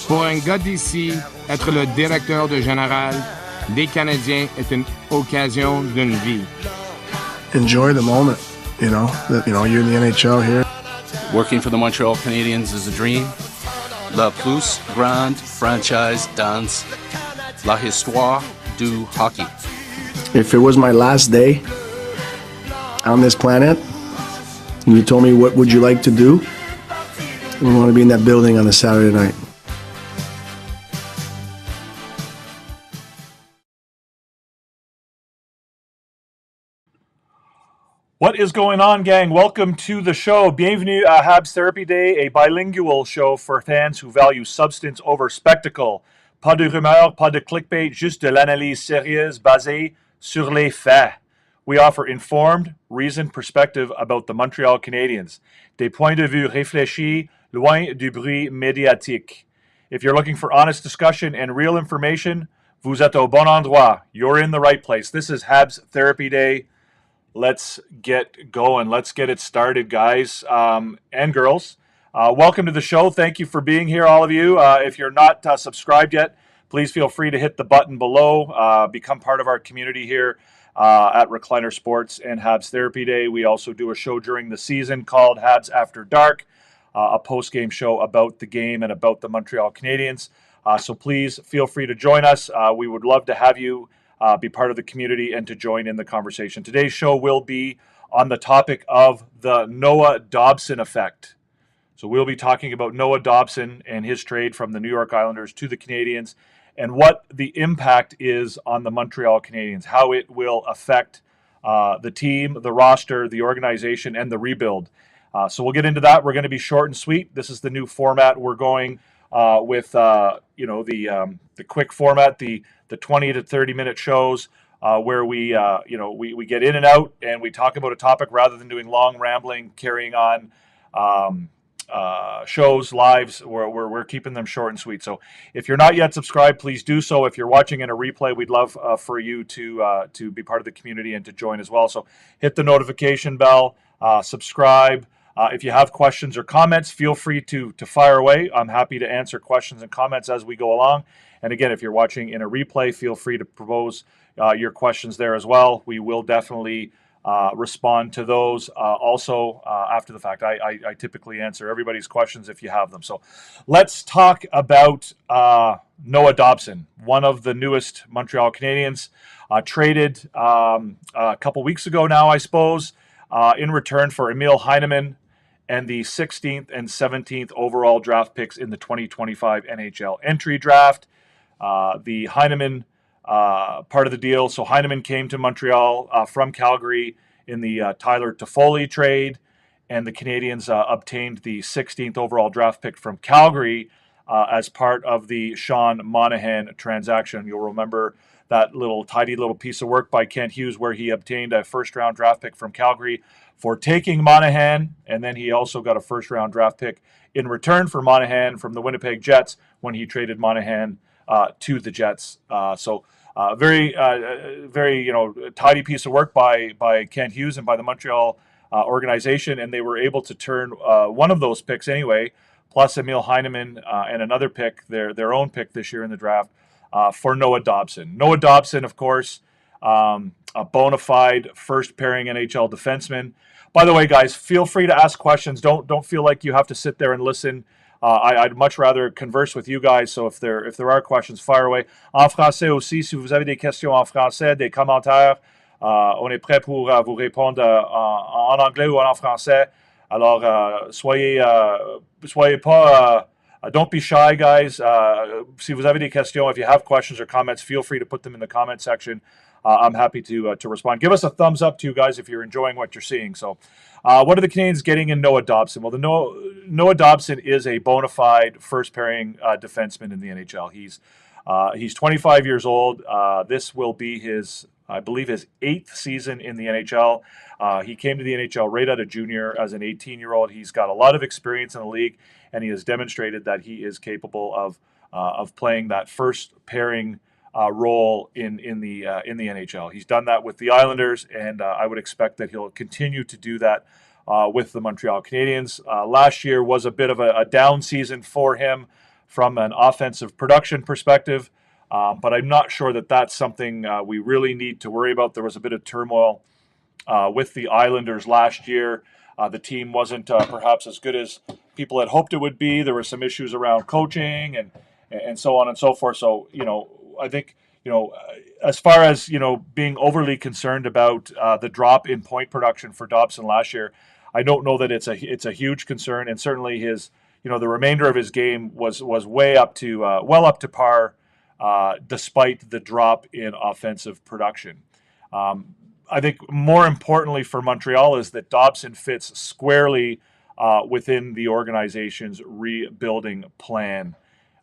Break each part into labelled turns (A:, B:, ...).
A: Pour un gars d'ici, être le directeur de général des Canadiens est une occasion d'une vie.
B: Enjoy the moment, you're in the NHL here.
C: Working for the Montreal Canadiens is a dream. La plus grande franchise dans la histoire du hockey.
B: If it was my last day on this planet, and you told me what would you like to do, I would want to be in that building on a Saturday night.
D: What is going on, gang? Welcome to the show. Bienvenue à HABS Therapy Day, a bilingual show for fans who value substance over spectacle. Pas de rumeurs, pas de clickbait, juste de l'analyse sérieuse basée sur les faits. We offer informed, reasoned perspective about the Montreal Canadiens. Des points de vue réfléchis, loin du bruit médiatique. If you're looking for honest discussion and real information, vous êtes au bon endroit. You're in the right place. This is HABS Therapy Day. Let's get going. Let's get it started, guys and girls. Welcome to the show. Thank you for being here, all of you. If you're not subscribed yet, please feel free to hit the button below. Become part of our community here at Recliner Sports and HABS Therapy Day. We also do a show during the season called HABS After Dark, a post-game show about the game and about the Montreal Canadiens. So please feel free to join us. We would love to have you be part of the community and to join in the conversation. Today's show will be on the topic of the Noah Dobson effect. So we'll be talking about Noah Dobson and his trade from the New York Islanders to the Canadiens and what the impact is on the Montreal Canadiens, how it will affect the team, the roster, the organization, and the rebuild. So we'll get into that. We're going to be short and sweet. This is the new format. We're going with the quick format, the 20 to 30 minute shows where we get in and out and we talk about a topic rather than doing long rambling, carrying on shows, lives. We're keeping them short and sweet. So if you're not yet subscribed, please do so. If you're watching in a replay, we'd love for you to be part of the community and to join as well. So hit the notification bell, subscribe. If you have questions or comments, feel free to fire away. I'm happy to answer questions and comments as we go along. And again, if you're watching in a replay, feel free to propose your questions there as well. We will definitely respond to those also after the fact. I typically answer everybody's questions if you have them. So let's talk about Noah Dobson, one of the newest Montreal Canadiens, traded a couple weeks ago now, I suppose, in return for Emil Heineman and the 16th and 17th overall draft picks in the 2025 NHL entry draft. The Heineman part of the deal. So Heineman came to Montreal from Calgary in the Tyler Toffoli trade, and the Canadiens obtained the 16th overall draft pick from Calgary as part of the Sean Monahan transaction. You'll remember that tidy little piece of work by Kent Hughes where he obtained a first-round draft pick from Calgary for taking Monahan, and then he also got a first-round draft pick in return for Monahan from the Winnipeg Jets when he traded Monahan to the Jets. So very tidy piece of work by Kent Hughes and by the Montreal organization, and they were able to turn one of those picks anyway, plus Emil Heineman and another pick, their own pick this year in the draft, for Noah Dobson. Noah Dobson, of course, a bona fide first pairing NHL defenseman. By the way, guys, feel free to ask questions. Don't feel like you have to sit there and listen. I'd much rather converse with you guys. So if there are questions, fire away. En français aussi, si vous avez des questions en français, des commentaires, on est prêt pour vous répondre en anglais ou en français. Alors, soyez pas. Don't be shy, guys. Si vous avez des questions, if you have questions or comments, feel free to put them in the comment section. I'm happy to respond. Give us a thumbs up to you guys if you're enjoying what you're seeing. So what are the Canadiens getting in Noah Dobson? Well, Noah Dobson is a bona fide first pairing defenseman in the NHL. He's 25 years old. This will be his 8th season in the NHL. He came to the NHL right out of junior as an 18-year-old. He's got a lot of experience in the league, and he has demonstrated that he is capable of playing that first pairing role in the NHL. He's done that with the Islanders, and I would expect that he'll continue to do that with the Montreal Canadiens. Last year was a bit of a down season for him from an offensive production perspective. But I'm not sure that that's something we really need to worry about. There was a bit of turmoil with the Islanders last year. The team wasn't perhaps as good as people had hoped it would be. There were some issues around coaching and so on and so forth. So, I think, as far as, being overly concerned about the drop in point production for Dobson last year, I don't know that it's a huge concern. And certainly his, the remainder of his game was way up to, well up to par, despite the drop in offensive production. I think more importantly for Montreal is that Dobson fits squarely within the organization's rebuilding plan.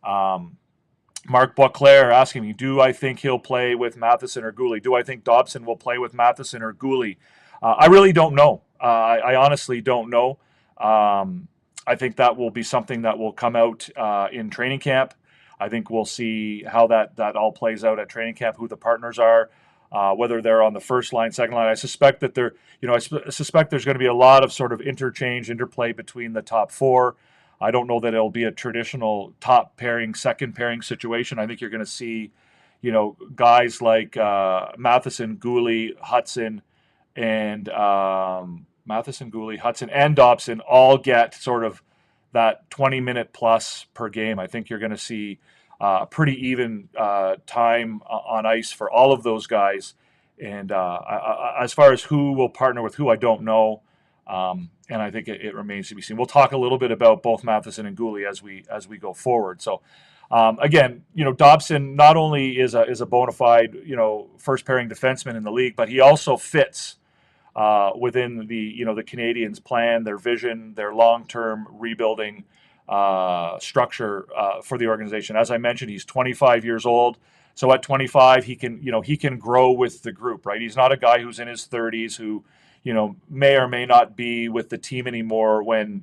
D: Mark Boisclair asking me, do I think he'll play with Matheson or Gouli? Do I think Dobson will play with Matheson or Gouli? I really don't know. I honestly don't know. I think that will be something that will come out in training camp. I think we'll see how that all plays out at training camp, who the partners are, whether they're on the first line, second line. I suspect that I suspect there's going to be a lot of sort of interplay between the top four. I don't know that it'll be a traditional top pairing, second pairing situation. I think you're going to see, guys like Matheson, Gouli, Hudson, and Dobson all get sort of that 20-minute plus per game. I think you're going to see pretty even time on ice for all of those guys. And as far as who will partner with who, I don't know. And I think it remains to be seen. We'll talk a little bit about both Matheson and Gouli as we go forward. So again, Dobson not only is a bona fide first pairing defenseman in the league, but he also fits within the the Canadiens' plan, their vision, their long-term rebuilding structure for the organization. As I mentioned, he's 25 years old. So at 25, he can grow with the group, right? He's not a guy who's in his 30s who may or may not be with the team anymore when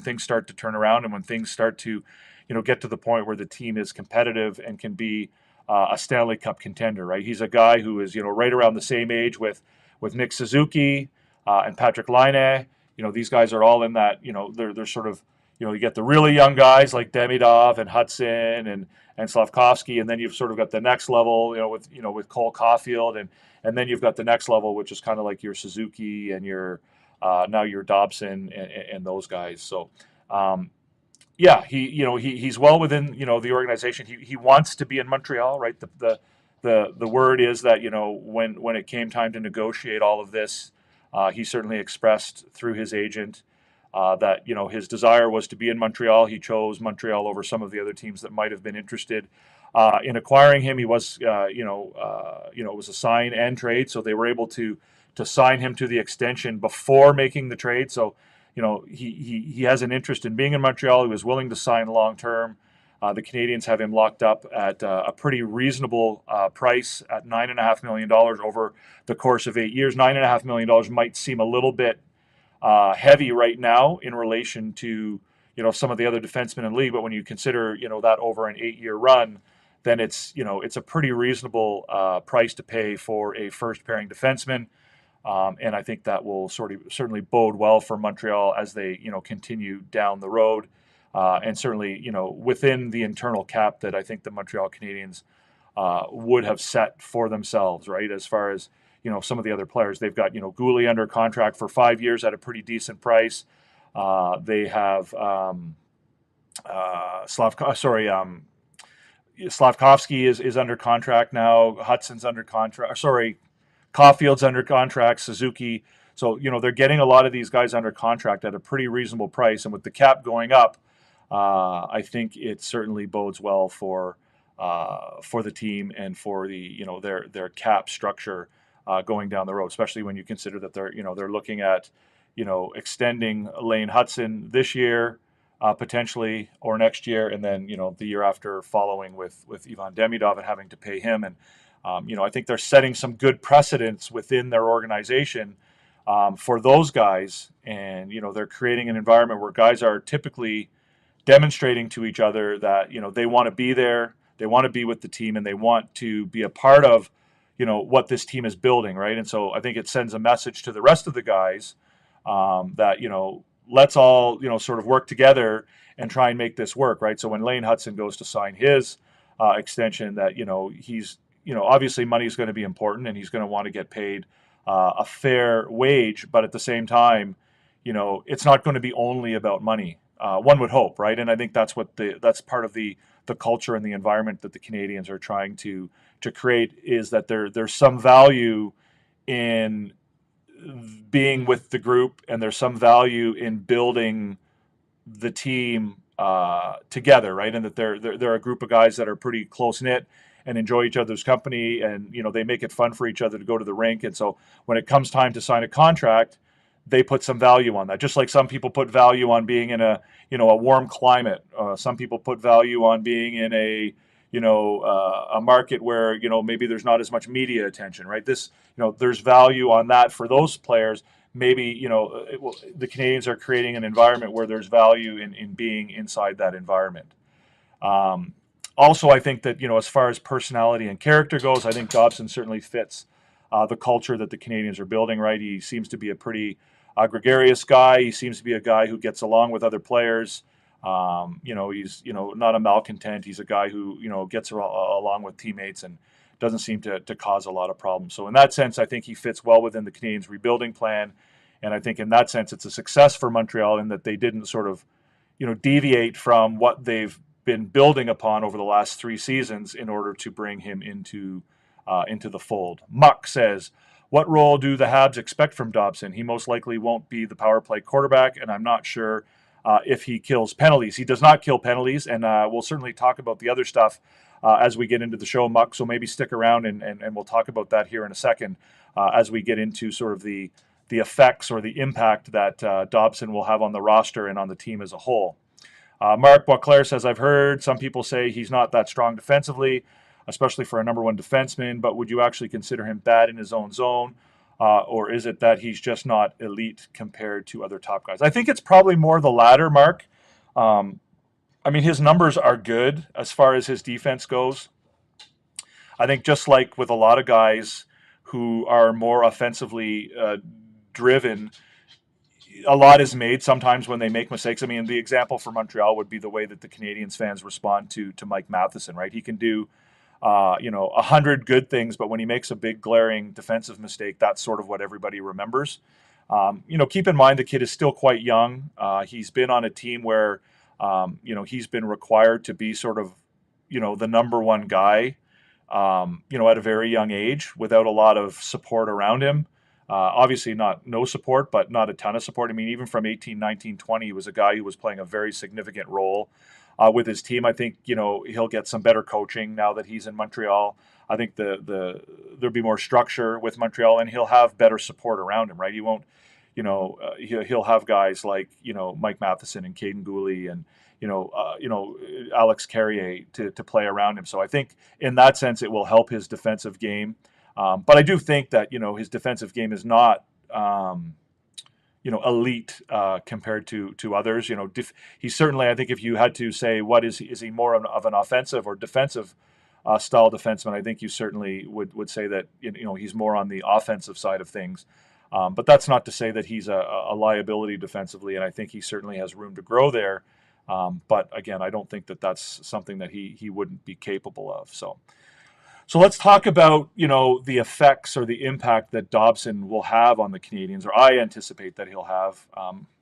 D: things start to turn around and when things start to get to the point where the team is competitive and can be a Stanley Cup contender, right? He's a guy who is right around the same age with Nick Suzuki and Patrick Laine. These guys are all in that, they're sort of, you get the really young guys like Demidov and Hudson and Slavkovsky, and then you've sort of got the next level, with Cole Caulfield, and then you've got the next level, which is kind of like your Suzuki and your now your Dobson and those guys. So, he's well within the organization. He wants to be in Montreal, right? The word is that when it came time to negotiate all of this, he certainly expressed through his agent that his desire was to be in Montreal. He chose Montreal over some of the other teams that might have been interested in acquiring him. He was it was a sign and trade, so they were able to sign him to the extension before making the trade. So he has an interest in being in Montreal. He was willing to sign long term. The Canadiens have him locked up at a pretty reasonable price at $9.5 million over the course of 8 years. $9.5 million might seem a little bit heavy right now in relation to some of the other defensemen in the league, but when you consider that over an 8-year run, then it's a pretty reasonable price to pay for a first pairing defenseman, and I think that will certainly bode well for Montreal as they continue down the road. And certainly, within the internal cap that I think the Montreal Canadiens would have set for themselves, right? As far as, some of the other players, they've got, Gouli under contract for 5 years at a pretty decent price. They have Slavkovsky is under contract now. Hudson's under contract. Caulfield's under contract. Suzuki. So, they're getting a lot of these guys under contract at a pretty reasonable price. And with the cap going up, I think it certainly bodes well for the team and for the their cap structure going down the road, especially when you consider that they're looking at extending Lane Hudson this year potentially or next year, and then the year after following with Ivan Demidov and having to pay him. And I think they're setting some good precedents within their organization for those guys, and they're creating an environment where guys are typically demonstrating to each other that they want to be there, they want to be with the team, and they want to be a part of what this team is building, right? And so I think it sends a message to the rest of the guys that let's all sort of work together and try and make this work, right? So when Lane Hudson goes to sign his extension, that, he's, obviously money is going to be important, and he's going to want to get paid a fair wage, but at the same time, it's not going to be only about money. One would hope, right? And I think that's that's part of the culture and the environment that the Canadiens are trying to create, is that there's some value in being with the group, and there's some value in building the team together, right? And that they're a group of guys that are pretty close knit and enjoy each other's company, and they make it fun for each other to go to the rink. And so when it comes time to sign a contract, they put some value on that. Just like some people put value on being in a warm climate. Some people put value on being in a market where maybe there's not as much media attention, right? There's value on that for those players. Maybe the Canadiens are creating an environment where there's value in being inside that environment. Also, I think that as far as personality and character goes, I think Dobson certainly fits the culture that the Canadiens are building, right? He seems to be a pretty gregarious guy. He seems to be a guy who gets along with other players. He's not a malcontent. He's a guy who gets along with teammates and doesn't seem to cause a lot of problems. So in that sense, I think he fits well within the Canadiens' rebuilding plan, and I think in that sense it's a success for Montreal in that they didn't sort of deviate from what they've been building upon over the last 3 seasons in order to bring him into the fold. Muck says, what role do the Habs expect from Dobson? He most likely won't be the power play quarterback, and I'm not sure if he kills penalties. He does not kill penalties, and we'll certainly talk about the other stuff as we get into the show, Muck, so maybe stick around and we'll talk about that here in a second as we get into sort of the effects or the impact that Dobson will have on the roster and on the team as a whole. Mark Boisclair says, I've heard some people say he's not that strong defensively, especially for a number 1 defenseman, but would you actually consider him bad in his own zone? Or is it that he's just not elite compared to other top guys? I think it's probably more the latter, Mark. His numbers are good as far as his defense goes. I think just like with a lot of guys who are more offensively driven, a lot is made sometimes when they make mistakes. The example for Montreal would be the way that the Canadiens fans respond to Mike Matheson, right? He can do 100 good things, but when he makes a big glaring defensive mistake, that's sort of what everybody remembers. Keep in mind the kid is still quite young. He's been on a team where he's been required to be sort of the number 1 guy at a very young age without a lot of support around him. Obviously no support, but not a ton of support. Even from 18, 19, 20, he was a guy who was playing a very significant role with his team. I think, he'll get some better coaching now that he's in Montreal. I think there'll be more structure with Montreal, and he'll have better support around him, right? He won't, he'll have guys like, Mike Matheson and Caden Gooley and, Alex Carrier to play around him. So I think in that sense, it will help his defensive game. But I do think that, his defensive game is not, elite compared to others. He's certainly, I think if you had to say, what is he more of an offensive or defensive style defenseman, I think you certainly would say that, he's more on the offensive side of things. But that's not to say that he's a liability defensively, and I think he certainly has room to grow there. But again, I don't think that that's something that he wouldn't be capable of. So let's talk about, the effects or the impact that Dobson will have on the Canadiens, or I anticipate that he'll have.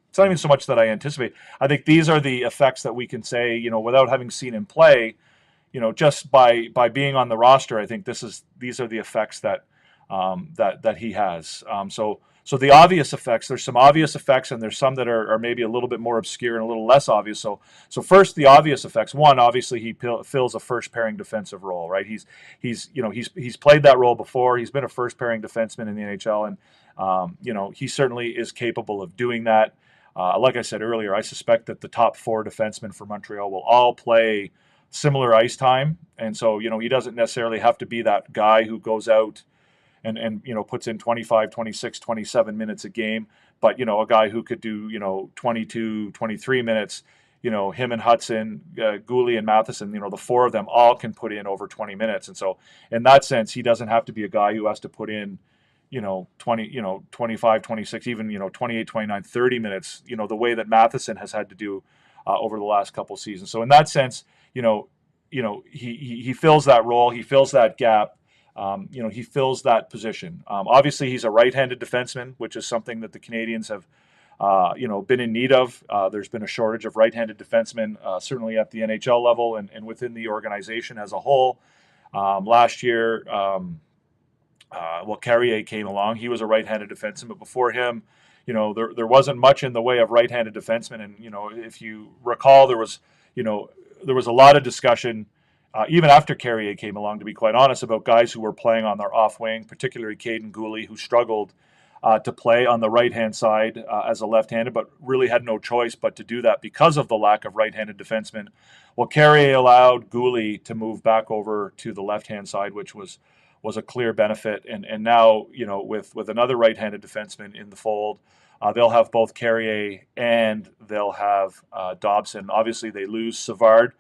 D: It's not even so much that I anticipate. I think these are the effects that we can say, without having seen him play, just by being on the roster. I think these are the effects that he has. So the obvious effects, there's some obvious effects, and there's some that are maybe a little bit more obscure and a little less obvious. So first, the obvious effects. One, obviously, he fills a first pairing defensive role, right? He's played that role before. He's been a first pairing defenseman in the NHL, and he certainly is capable of doing that. Like I said earlier, I suspect that the top 4 defensemen for Montreal will all play similar ice time, and so he doesn't necessarily have to be that guy who goes out and puts in 25, 26, 27 minutes a game, but a guy who could do 22, 23 minutes. Him and Hudson, Gooley and Matheson, the 4 of them all can put in over 20 minutes, and so in that sense, he doesn't have to be a guy who has to put in 20, 25, 26, even 28, 29, 30 minutes. The way that Matheson has had to do over the last couple seasons. So in that sense, he fills that role, he fills that gap. He fills that position. Obviously, he's a right-handed defenseman, which is something that the Canadiens have, been in need of. There's been a shortage of right-handed defensemen, certainly at the NHL level and within the organization as a whole. Last year, Carrier came along. He was a right-handed defenseman, but before him, there wasn't much in the way of right-handed defensemen. And if you recall, there was a lot of discussion. Even after Carrier came along, to be quite honest, about guys who were playing on their off wing, particularly Caden Gooley, who struggled to play on the right-hand side as a left-handed, but really had no choice but to do that because of the lack of right-handed defensemen. Well, Carrier allowed Gooley to move back over to the left-hand side, which was a clear benefit. And now, with another right-handed defenseman in the fold, they'll have both Carrier and they'll have Dobson. Obviously, they lose Savard,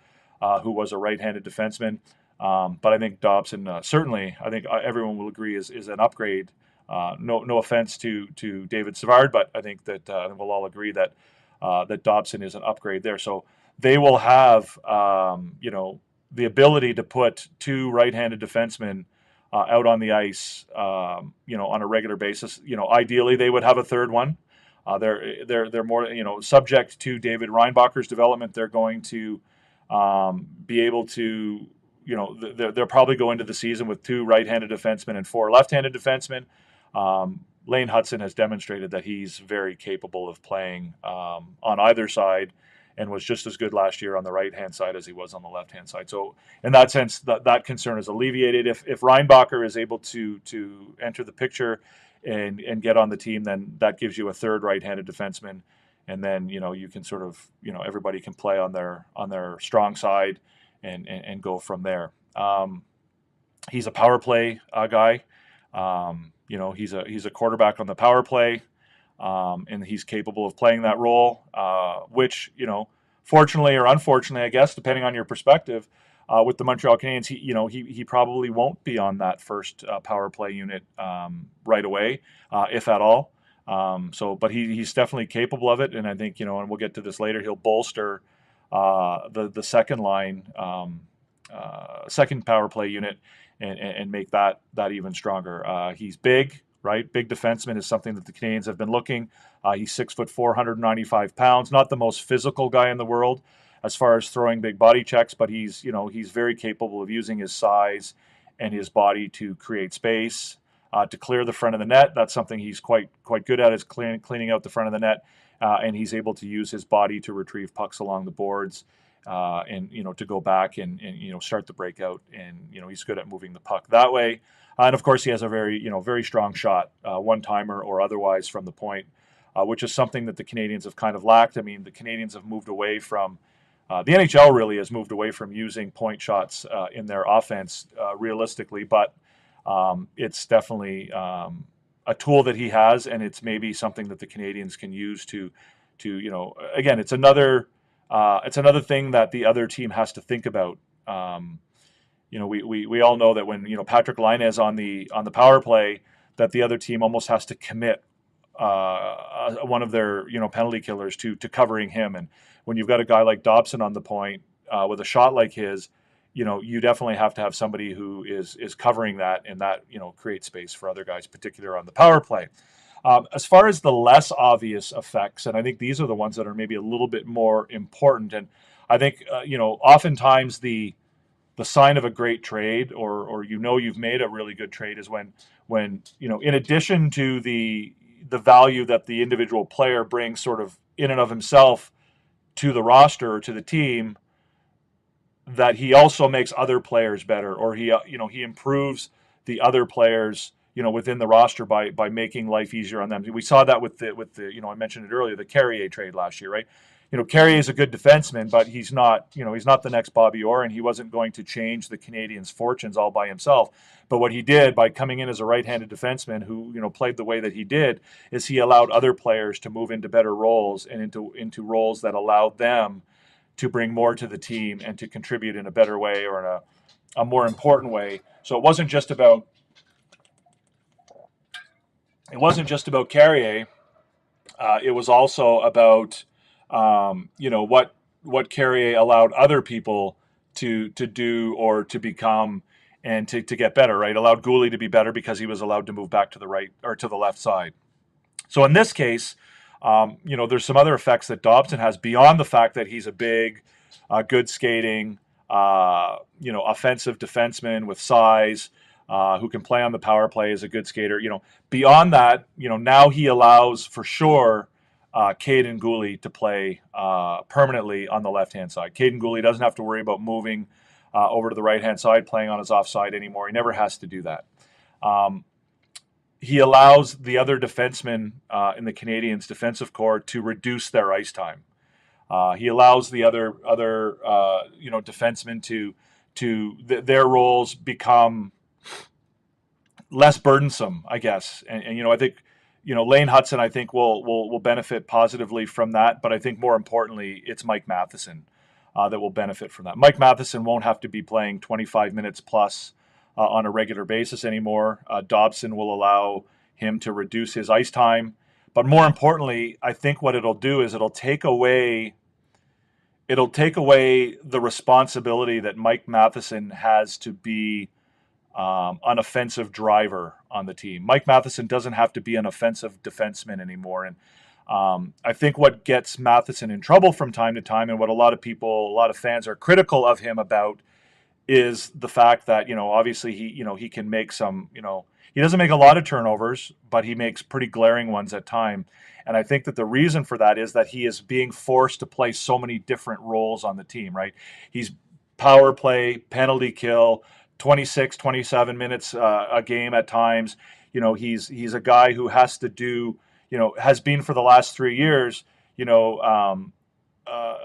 D: who was a right-handed defenseman. But I think Dobson, certainly, I think everyone will agree, is an upgrade. No offense to David Savard, but I think that we'll all agree that Dobson is an upgrade there. So they will have, the ability to put two right-handed defensemen out on the ice, on a regular basis. Ideally, they would have a third one. They're more, subject to David Reinbacher's development. They're going to be able to, they'll probably go into the season with two right-handed defensemen and four left-handed defensemen. Lane Hudson has demonstrated that he's very capable of playing on either side, and was just as good last year on the right-hand side as he was on the left-hand side. So in that sense, that concern is alleviated. If Reinbacher is able to enter the picture and get on the team, then that gives you a third right-handed defenseman. And then, you can sort of, everybody can play on their strong side and go from there. He's a power play guy. He's a quarterback on the power play, and he's capable of playing that role, which, fortunately or unfortunately, I guess, depending on your perspective, with the Montreal Canadiens, he probably won't be on that first power play unit right away, if at all. But he's definitely capable of it, and I think, and we'll get to this later, he'll bolster the second line, second power play unit, and make that even stronger. He's big, right? Big defenseman is something that the Canadiens have been looking. He's 6'4", 195 pounds. Not the most physical guy in the world as far as throwing big body checks, but he's very capable of using his size and his body to create space, to clear the front of the net. That's something he's quite good at, is cleaning out the front of the net, and he's able to use his body to retrieve pucks along the boards, and to go back and start the breakout. And he's good at moving the puck that way. And of course, he has a very strong shot, one-timer or otherwise, from the point, which is something that the Canadiens have kind of lacked. I mean, the Canadiens have moved away from, the NHL really has moved away from using point shots in their offense realistically, but it's definitely a tool that he has, and it's maybe something that the Canadiens can use to again, it's another thing that the other team has to think about. We all know that when Patrick Laine is on the power play, that the other team almost has to commit one of their penalty killers to covering him. And when you've got a guy like Dobson on the point with a shot like his, you definitely have to have somebody who is covering that, and that creates space for other guys, particularly on the power play. As far as the less obvious effects, and I think these are the ones that are maybe a little bit more important, and I think oftentimes the sign of a great trade, or you've made a really good trade, is when in addition to the value that the individual player brings sort of in and of himself to the roster or to the team, that he also makes other players better, or he improves the other players within the roster by making life easier on them. We saw that with the I mentioned it earlier, the Carrier trade last year, right? Carrier is a good defenseman, but he's not the next Bobby Orr, and he wasn't going to change the Canadiens' fortunes all by himself. But what he did by coming in as a right-handed defenseman who played the way that he did, is he allowed other players to move into better roles and into roles that allowed them to bring more to the team and to contribute in a better way, or in a more important way. So it wasn't just about Carrier. It was also about what Carrier allowed other people to do or to become and to get better, right? Allowed Gouli to be better because he was allowed to move back to the right or to the left side. So in this case, there's some other effects that Dobson has beyond the fact that he's a big, good skating, offensive defenseman with size, who can play on the power play, is a good skater. Beyond that, now he allows for sure Caden Gouli to play permanently on the left-hand side. Caden Gouli doesn't have to worry about moving over to the right-hand side, playing on his offside anymore. He never has to do that. He allows the other defensemen in the Canadiens defensive core to reduce their ice time. He allows the other defensemen to their roles become less burdensome, I guess. And I think Lane Hutson, I think will benefit positively from that. But I think more importantly, it's Mike Matheson that will benefit from that. Mike Matheson won't have to be playing 25 minutes plus on a regular basis anymore. Dobson will allow him to reduce his ice time. But more importantly, I think what it'll do is it'll take away the responsibility that Mike Matheson has to be an offensive driver on the team. Mike Matheson doesn't have to be an offensive defenseman anymore. And I think what gets Matheson in trouble from time to time, and what a lot of fans are critical of him about, is the fact that, obviously he can make some, he doesn't make a lot of turnovers, but he makes pretty glaring ones at time. And I think that the reason for that is that he is being forced to play so many different roles on the team, right? He's power play, penalty kill, 26, 27 minutes a game at times. He's a guy who has to do, has been for the last 3 years,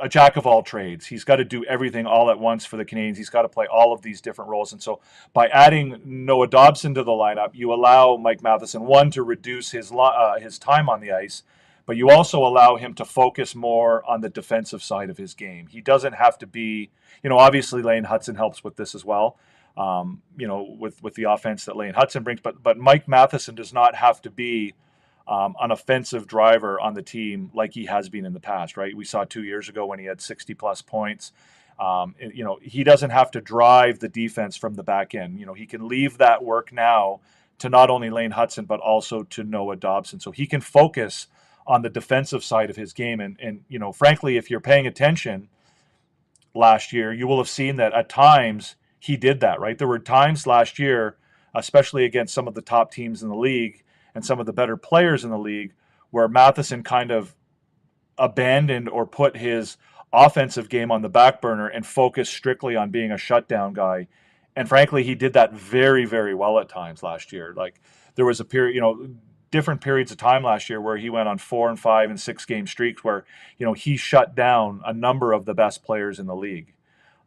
D: a jack of all trades. He's got to do everything all at once for the Canadiens. He's got to play all of these different roles. And so by adding Noah Dobson to the lineup, you allow Mike Matheson, one, to reduce his time on the ice, but you also allow him to focus more on the defensive side of his game. He doesn't have to be, obviously Lane Hutson helps with this as well, with the offense that Lane Hutson brings, but Mike Matheson does not have to be an offensive driver on the team like he has been in the past, right? We saw 2 years ago when he had 60-plus points. He doesn't have to drive the defense from the back end. He can leave that work now to not only Lane Hutson, but also to Noah Dobson. So he can focus on the defensive side of his game. And frankly, if you're paying attention last year, you will have seen that at times he did that, right? There were times last year, especially against some of the top teams in the league, and some of the better players in the league, where Matheson kind of abandoned or put his offensive game on the back burner and focused strictly on being a shutdown guy. And frankly, he did that very, very well at times last year. Like, there was a period, different periods of time last year where he went on 4 and 5 and 6 game streaks where, he shut down a number of the best players in the league.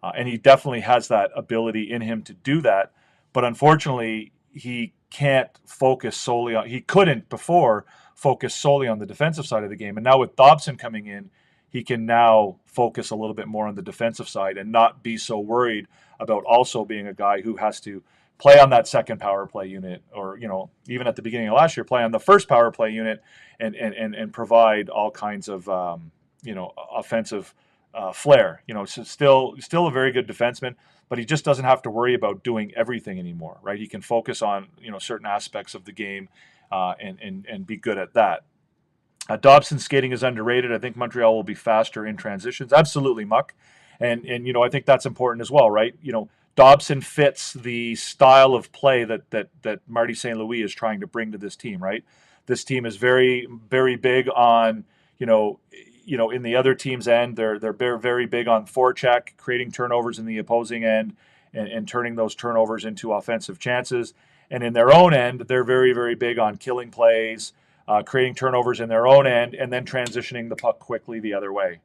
D: And he definitely has that ability in him to do that. But unfortunately, he couldn't before focus solely on the defensive side of the game. And now with Dobson coming in, he can now focus a little bit more on the defensive side and not be so worried about also being a guy who has to play on that second power play unit, or, even at the beginning of last year, play on the first power play unit and provide all kinds of, offensive flair. So still a very good defenseman, but he just doesn't have to worry about doing everything anymore, right? He can focus on, certain aspects of the game and be good at that. Dobson's skating is underrated. I think Montreal will be faster in transitions. Absolutely, Muck. And I think that's important as well, right? Dobson fits the style of play that Marty St. Louis is trying to bring to this team, right? This team is very, very big on, in the other team's end, they're very big on forecheck, creating turnovers in the opposing end, and turning those turnovers into offensive chances. And in their own end, they're very, very big on killing plays, creating turnovers in their own end, and then transitioning the puck quickly the other way.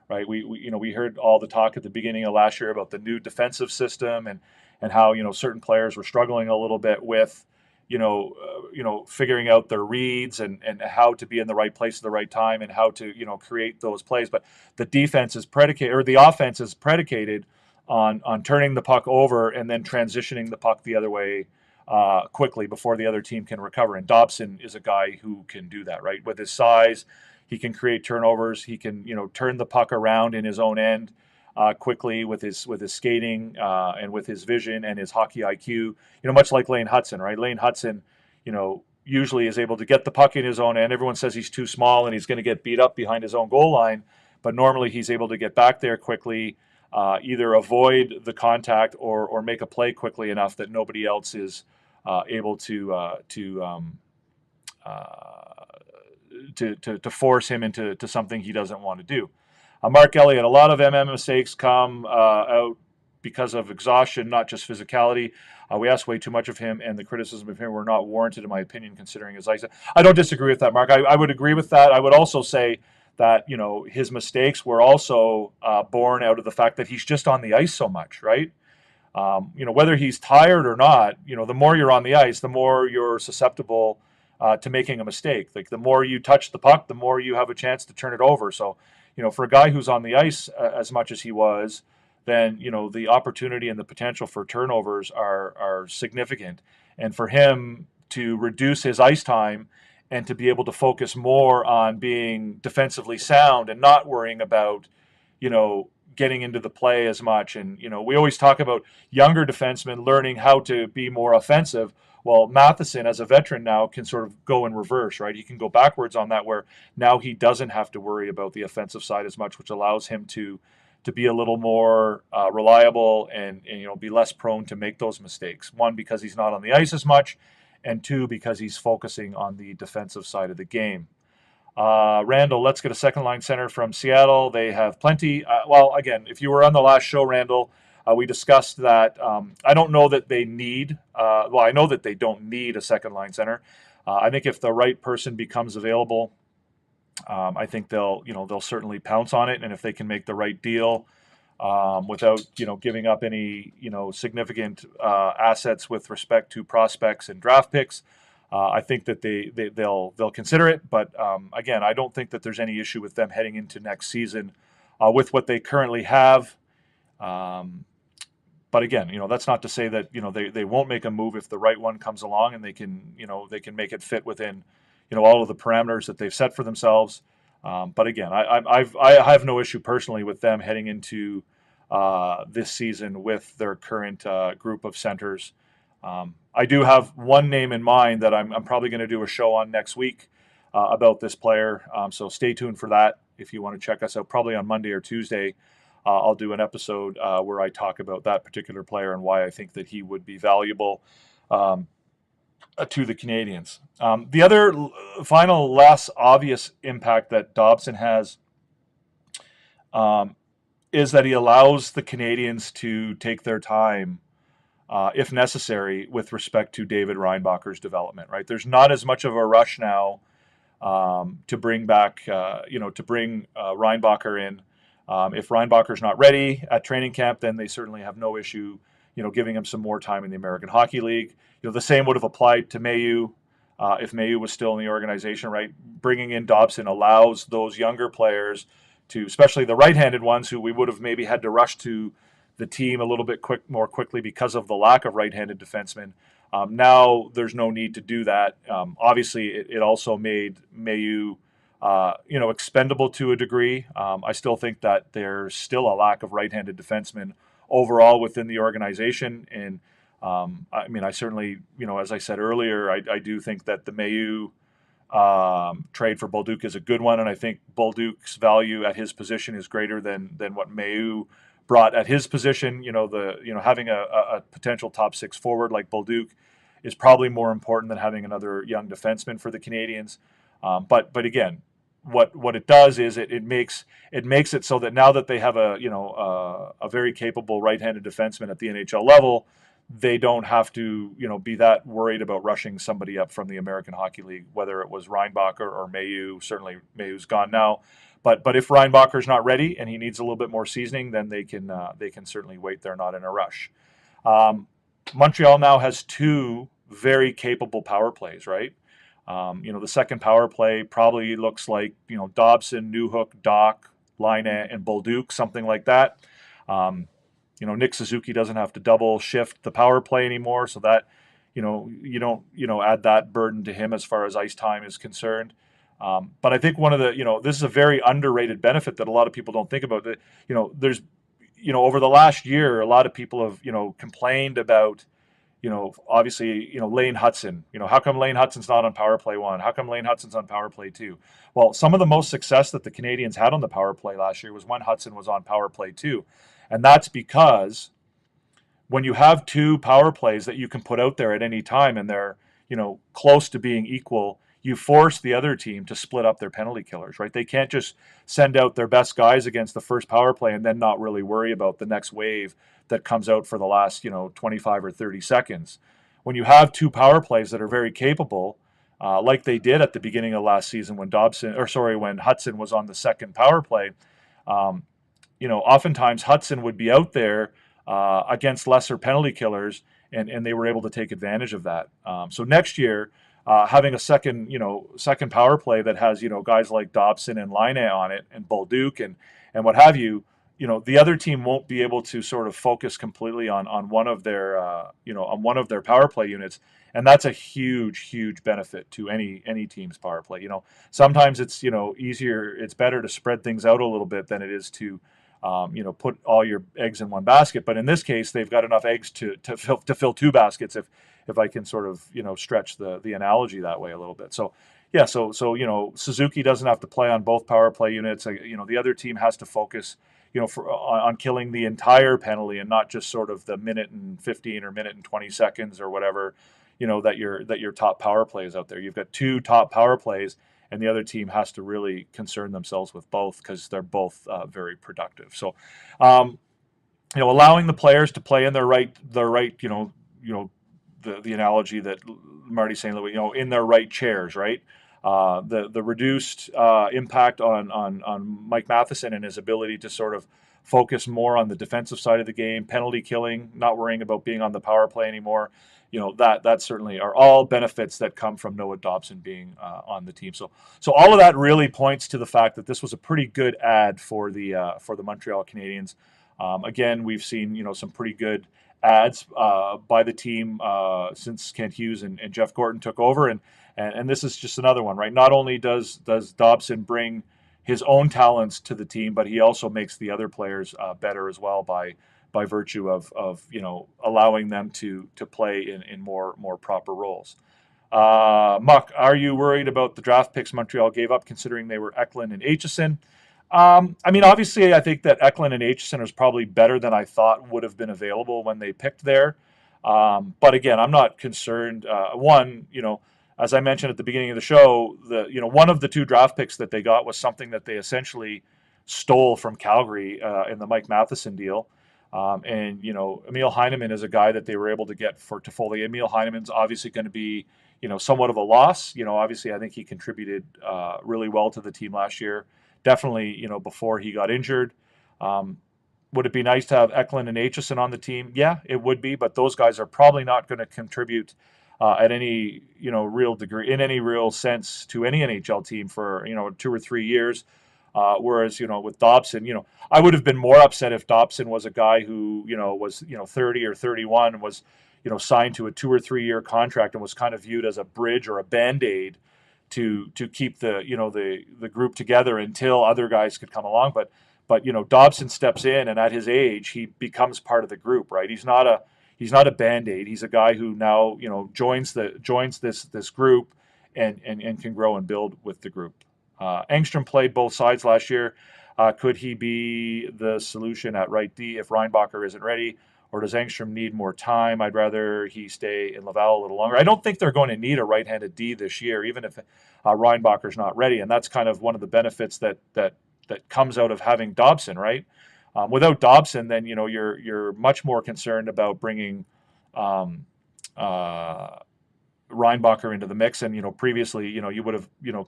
D: Right? We heard all the talk at the beginning of last year about the new defensive system and how certain players were struggling a little bit with figuring out their reads and how to be in the right place at the right time and how to, create those plays. But the defense is predicated, or the offense is predicated on turning the puck over and then transitioning the puck the other way quickly before the other team can recover. And Dobson is a guy who can do that, right? With his size, He can create turnovers. He can, turn the puck around in his own end quickly with his skating and with his vision and his hockey IQ. Much like Lane Hudson, right? Lane Hudson, usually is able to get the puck in his own end. Everyone says he's too small and he's going to get beat up behind his own goal line, but normally he's able to get back there quickly, either avoid the contact or make a play quickly enough that nobody else is able to force him into something he doesn't want to do. Mark Elliott, a lot of mistakes come out because of exhaustion, not just physicality. We asked way too much of him, and the criticism of him were not warranted, in my opinion, considering his ice. I don't disagree with that, Mark. I would agree with that. I would also say that, his mistakes were also born out of the fact that he's just on the ice so much, right? Whether he's tired or not, the more you're on the ice, the more you're susceptible to making a mistake. Like the more you touch the puck, the more you have a chance to turn it over. So, for a guy who's on the ice as much as he was, then, the opportunity and the potential for turnovers are significant. And for him to reduce his ice time and to be able to focus more on being defensively sound and not worrying about, getting into the play as much. And, we always talk about younger defensemen learning how to be more offensive. Well, Matheson, as a veteran now, can sort of go in reverse, right? He can go backwards on that, where now he doesn't have to worry about the offensive side as much, which allows him to be a little more reliable and be less prone to make those mistakes. One, because he's not on the ice as much, and two, because he's focusing on the defensive side of the game. Randall, let's get a second line center from Seattle. They have plenty. Well, again, if you were on the last show, Randall, we discussed that. I don't know that they need. I know that they don't need a second line center. I think if the right person becomes available, I think they'll certainly pounce on it, and if they can make the right deal without giving up any significant assets with respect to prospects and draft picks, I think that they'll consider it. But again, I don't think that there's any issue with them heading into next season with what they currently have. But again, that's not to say that they won't make a move if the right one comes along and they can make it fit within all of the parameters that they've set for themselves. But again, I have no issue personally with them heading into this season with their current group of centers. I do have one name in mind that I'm probably going to do a show on next week about this player. So stay tuned for that. If you want to check us out, probably on Monday or Tuesday, I'll do an episode where I talk about that particular player and why I think that he would be valuable to the Canadiens. The other final, less obvious impact that Dobson has is that he allows the Canadiens to take their time, if necessary, with respect to David Reinbacher's development. Right, there's not as much of a rush now to bring back, Reinbacher in. If Reinbacher's not ready at training camp, then they certainly have no issue, giving him some more time in the American Hockey League. The same would have applied to Mailloux if Mailloux was still in the organization, right? Bringing in Dobson allows those younger players to, especially the right-handed ones who we would have maybe had to rush to the team a little bit more quickly because of the lack of right-handed defensemen. Now there's no need to do that. Obviously, it also made Mailloux expendable to a degree. I still think that there's still a lack of right-handed defensemen overall within the organization. And I certainly, as I said earlier, I do think that the Mailloux trade for Bolduc is a good one. And I think Bolduc's value at his position is greater than what Mailloux brought at his position. Having a potential top six forward like Bolduc is probably more important than having another young defenseman for the Canadiens. But again, what it does is it makes it so that now that they have a very capable right-handed defenseman at the NHL level, they don't have to be that worried about rushing somebody up from the American Hockey League, whether it was Reinbacher or Mailloux. Certainly Mailloux's gone now, but if Reinbacher's not ready and he needs a little bit more seasoning, then they can certainly wait. They're not in a rush. Montreal now has two very capable power plays, right? The second power play probably looks like, Dobson, Newhook, Doc, Laine, and Bolduc, something like that. Nick Suzuki doesn't have to double shift the power play anymore, so that, you don't add that burden to him as far as ice time is concerned. But I think one of the, this is a very underrated benefit that a lot of people don't think about. That, there's, over the last year, a lot of people have, complained about, obviously, Lane Hudson. How come Lane Hudson's not on power play 1? How come Lane Hudson's on power play 2? Well, some of the most success that the Canadiens had on the power play last year was when Hudson was on power play 2. And that's because when you have 2 power plays that you can put out there at any time and they're, close to being equal, you force the other team to split up their penalty killers, right? They can't just send out their best guys against the first power play and then not really worry about the next wave that comes out for the last, 25 or 30 seconds. When you have 2 power plays that are very capable, like they did at the beginning of last season when when Hudson was on the second power play, oftentimes Hudson would be out there against lesser penalty killers, and they were able to take advantage of that. So next year, having a second power play that has, guys like Dobson and Line on it and Bolduc and what have you, the other team won't be able to sort of focus completely on one of their, on one of their power play units. And that's a huge benefit to any team's power play. Sometimes it's, easier, it's better to spread things out a little bit than it is to, put all your eggs in one basket. But in this case, they've got enough eggs to fill 2 baskets, if I can sort of, stretch the analogy that way a little bit. So, yeah, so Suzuki doesn't have to play on both power play units. The other team has to focus, on killing the entire penalty and not just sort of the minute and 15 or minute and 20 seconds or whatever, that your top power play is out there. You've got 2 top power plays, and the other team has to really concern themselves with both because they're both very productive. So, allowing the players to play in their right, the analogy that Marty's saying, in their right chairs, right? The reduced impact on Mike Matheson and his ability to sort of focus more on the defensive side of the game, penalty killing, not worrying about being on the power play anymore. That certainly are all benefits that come from Noah Dobson being on the team. So all of that really points to the fact that this was a pretty good ad for the Montreal Canadiens. Again, we've seen some pretty good ads by the team since Kent Hughes and Jeff Gorton took over, and this is just another one, right? Not only does Dobson bring his own talents to the team, but he also makes the other players better as well by virtue of allowing them to play in more proper roles. Muck, are you worried about the draft picks Montreal gave up, considering they were Eklund and Aitchison? Obviously, I think that Eklund and Aitchison is probably better than I thought would have been available when they picked there. But again, I'm not concerned. As I mentioned at the beginning of the show, one of the 2 draft picks that they got was something that they essentially stole from Calgary in the Mike Matheson deal. Emil Heineman is a guy that they were able to get for Toffoli. Emil Heineman's obviously going to be, somewhat of a loss. Obviously, I think he contributed really well to the team last year. Definitely, before he got injured. Would it be nice to have Eklund and Aitchison on the team? Yeah, it would be, but those guys are probably not going to contribute at any, real degree, in any real sense to any NHL team for, 2 or 3 years. Whereas, with Dobson, I would have been more upset if Dobson was a guy who, was, 30 or 31 and was, signed to a 2 or 3 year contract and was kind of viewed as a bridge or a Band-Aid to keep the group together until other guys could come along. But Dobson steps in, and at his age, he becomes part of the group, right? He's not a Band-Aid. He's a guy who now, joins this group and can grow and build with the group. Engstrom played both sides last year. Could he be the solution at right D if Reinbacher isn't ready, or does Engstrom need more time? I'd rather he stay in Laval a little longer. I don't think they're going to need a right-handed D this year, even if Reinbacher's not ready, and that's kind of one of the benefits that comes out of having Dobson, right? Without Dobson, then you're much more concerned about bringing Reinbacher into the mix, and previously you would have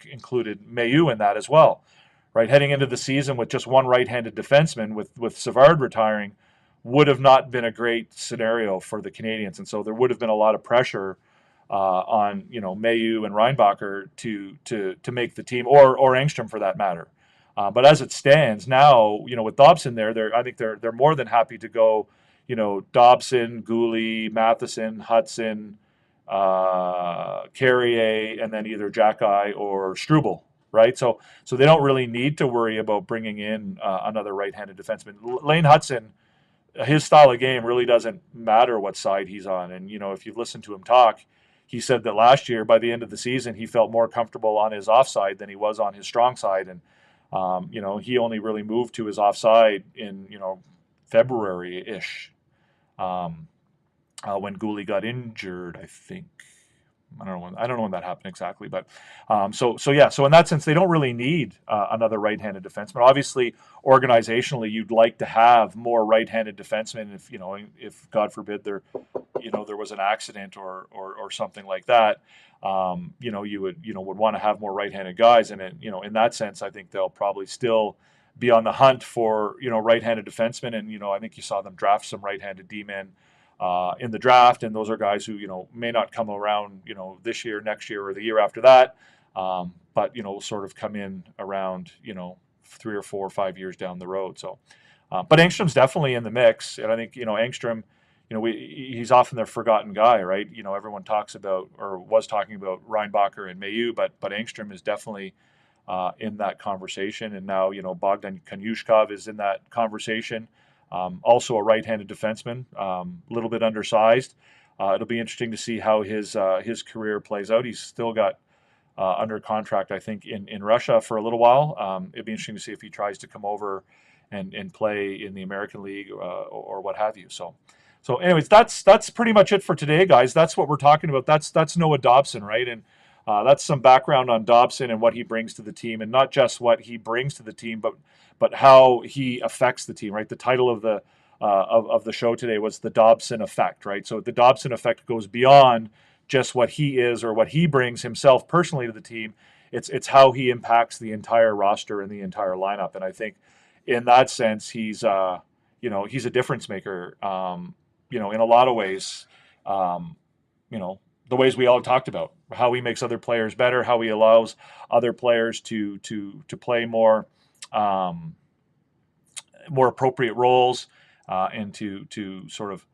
D: included Mailloux in that as well, right? Heading into the season with just one right-handed defenseman, with Savard retiring, would have not been a great scenario for the Canadiens, and so there would have been a lot of pressure on Mailloux and Reinbacher to make the team, or Engstrom for that matter. But as it stands now, with Dobson there, I think they're more than happy to go, Dobson, Gooley, Matheson, Hudson, Carrier, and then either Jackeye or Struble, right? So they don't really need to worry about bringing in another right-handed defenseman. Lane Hutson, his style of game really doesn't matter what side he's on. And, if you've listened to him talk, he said that last year, by the end of the season, he felt more comfortable on his offside than he was on his strong side. And, he only really moved to his offside in, February-ish, when Gooley got injured, I think. I don't know when that happened exactly, but so in that sense, they don't really need another right-handed defenseman. Obviously, organizationally, you'd like to have more right-handed defensemen. If God forbid there was an accident or something like that, you would want to have more right-handed guys. And in that sense, I think they'll probably still be on the hunt for right-handed defensemen. And I think you saw them draft some right-handed D-men in the draft, and those are guys who may not come around this year, next year, or the year after that, but sort of come in around 3 or 4 or 5 years down the road. So, but Engstrom's definitely in the mix, and I think Engstrom, he's often the forgotten guy, right? Everyone talks about or was talking about Reinbacher and Mailloux, but Engstrom is definitely in that conversation, and now Bogdan Kanyushkov is in that conversation. Also a right-handed defenseman, a little bit undersized. It'll be interesting to see how his career plays out. He's still got under contract, I think, in Russia for a little while. It'd be interesting to see if he tries to come over and play in the American League or what have you. So anyways, that's pretty much it for today, guys. That's what we're talking about. That's Noah Dobson, right? And that's some background on Dobson and what he brings to the team, and not just what he brings to the team, but how he affects the team, right? The title of the of the show today was the Dobson effect, right? So the Dobson effect goes beyond just what he is or what he brings himself personally to the team. It's how he impacts the entire roster and the entire lineup. And I think in that sense, he's he's a difference maker. In a lot of ways, the ways we all talked about, how he makes other players better, how he allows other players to play more appropriate roles, and to sort of,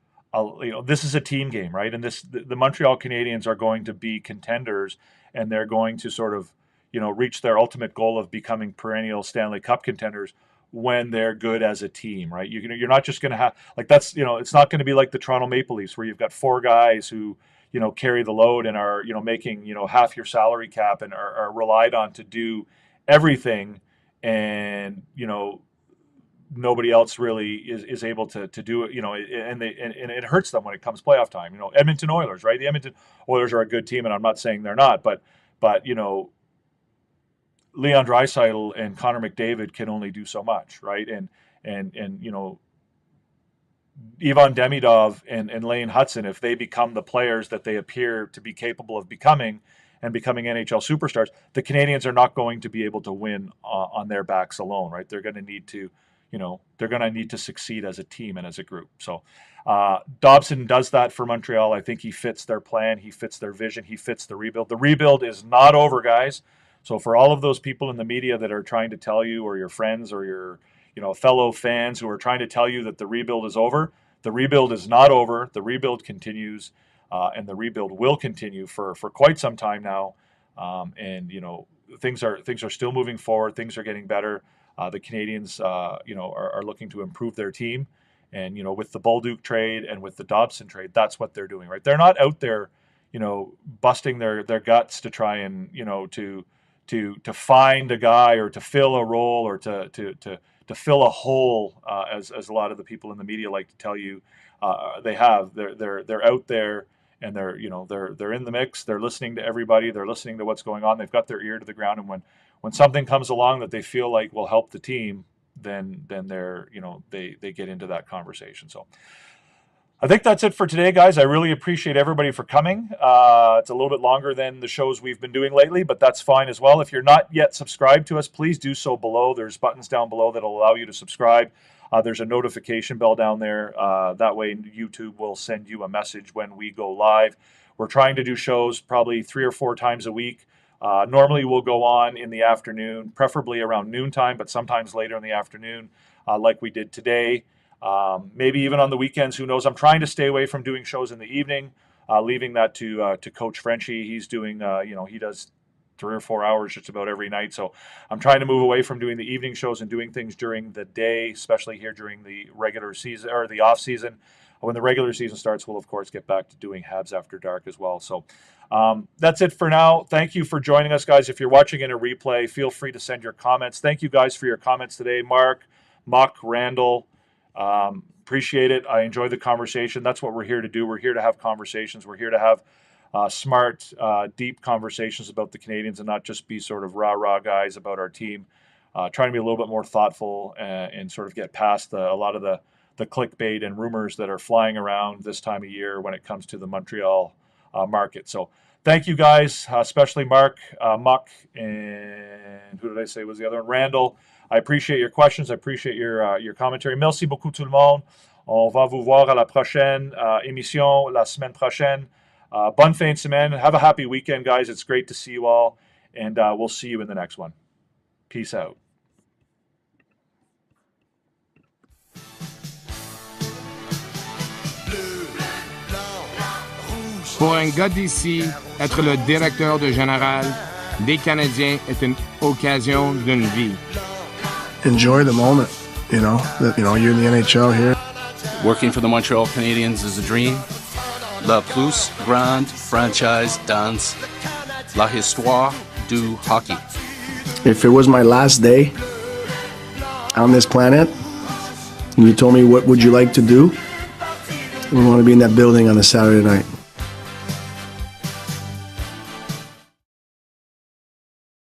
D: this is a team game, right? And the Montreal Canadiens are going to be contenders, and they're going to sort of, reach their ultimate goal of becoming perennial Stanley Cup contenders when they're good as a team, right? You're not just going to have, that's, it's not going to be like the Toronto Maple Leafs where you've got 4 guys who, carry the load and are, making, half your salary cap and are relied on to do everything. And, nobody else really is able to do it, and it hurts them when it comes playoff time. Edmonton Oilers, right? The Edmonton Oilers are a good team, and I'm not saying they're not, but Leon Draisaitl and Connor McDavid can only do so much, right? And Ivan Demidov and Lane Hutson, if they become the players that they appear to be capable of becoming and becoming NHL superstars, the Canadiens are not going to be able to win on their backs alone, right? They're going to need to succeed as a team and as a group. So Dobson does that for Montreal. I think he fits their plan. He fits their vision. He fits the rebuild. The rebuild is not over, guys. So for all of those people in the media that are trying to tell you, or your friends or your fellow fans who are trying to tell you that the rebuild is over, the rebuild is not over. The rebuild continues, and the rebuild will continue for quite some time now. And things are still moving forward. Things are getting better. The Canadiens, are looking to improve their team, and with the Bolduc trade and with the Dobson trade, that's what they're doing, right? They're not out there, busting their guts to try and to find a guy or to fill a role or to fill a hole, as a lot of the people in the media like to tell you. They're out there, and they're in the mix. They're listening to everybody. They're listening to what's going on. They've got their ear to the ground, and when something comes along that they feel like will help the team, then they're they get into that conversation. So I think that's it for today, guys. I really appreciate everybody for coming. It's a little bit longer than the shows we've been doing lately, but that's fine as well. If you're not yet subscribed to us, please do so below. There's buttons down below that will allow you to subscribe. There's a notification bell down there. That way YouTube will send you a message when we go live. We're trying to do shows probably 3 or 4 times a week. Normally we'll go on in the afternoon, preferably around noontime, but sometimes later in the afternoon, like we did today. Maybe even on the weekends, who knows? I'm trying to stay away from doing shows in the evening, leaving that to Coach Frenchie. He's doing, he does 3 or 4 hours just about every night. So I'm trying to move away from doing the evening shows and doing things during the day, especially here during the regular season or the off season. When the regular season starts, we'll of course get back to doing Habs After Dark as well. So that's it for now. Thank you for joining us, guys. If you're watching in a replay, feel free to send your comments. Thank you guys for your comments today. Mark, Muck, Randall, appreciate it. I enjoyed the conversation. That's what we're here to do. We're here to have conversations. We're here to have smart, deep conversations about the Canadiens and not just be sort of rah-rah guys about our team. Trying to be a little bit more thoughtful and sort of get past a lot of the clickbait and rumors that are flying around this time of year when it comes to the Montreal market. So thank you guys, especially Mark, Muck, and who did I say was the other one? Randall. I appreciate your questions. I appreciate your commentary. Merci beaucoup tout le monde. On va vous voir à la prochaine émission la semaine prochaine. Bonne fin de semaine. Have a happy weekend, guys. It's great to see you all, and we'll see you in the next one. Peace out.
A: Pour un gars d'ici, être le directeur de général des Canadiens est une occasion d'une vie.
B: Enjoy the moment, you know, you're in the NHL here.
C: Working for the Montreal Canadiens is a dream. La plus grande franchise dans la histoire du hockey.
B: If it was my last day on this planet, and you told me what would you like to do, I want to be in that building on a Saturday night.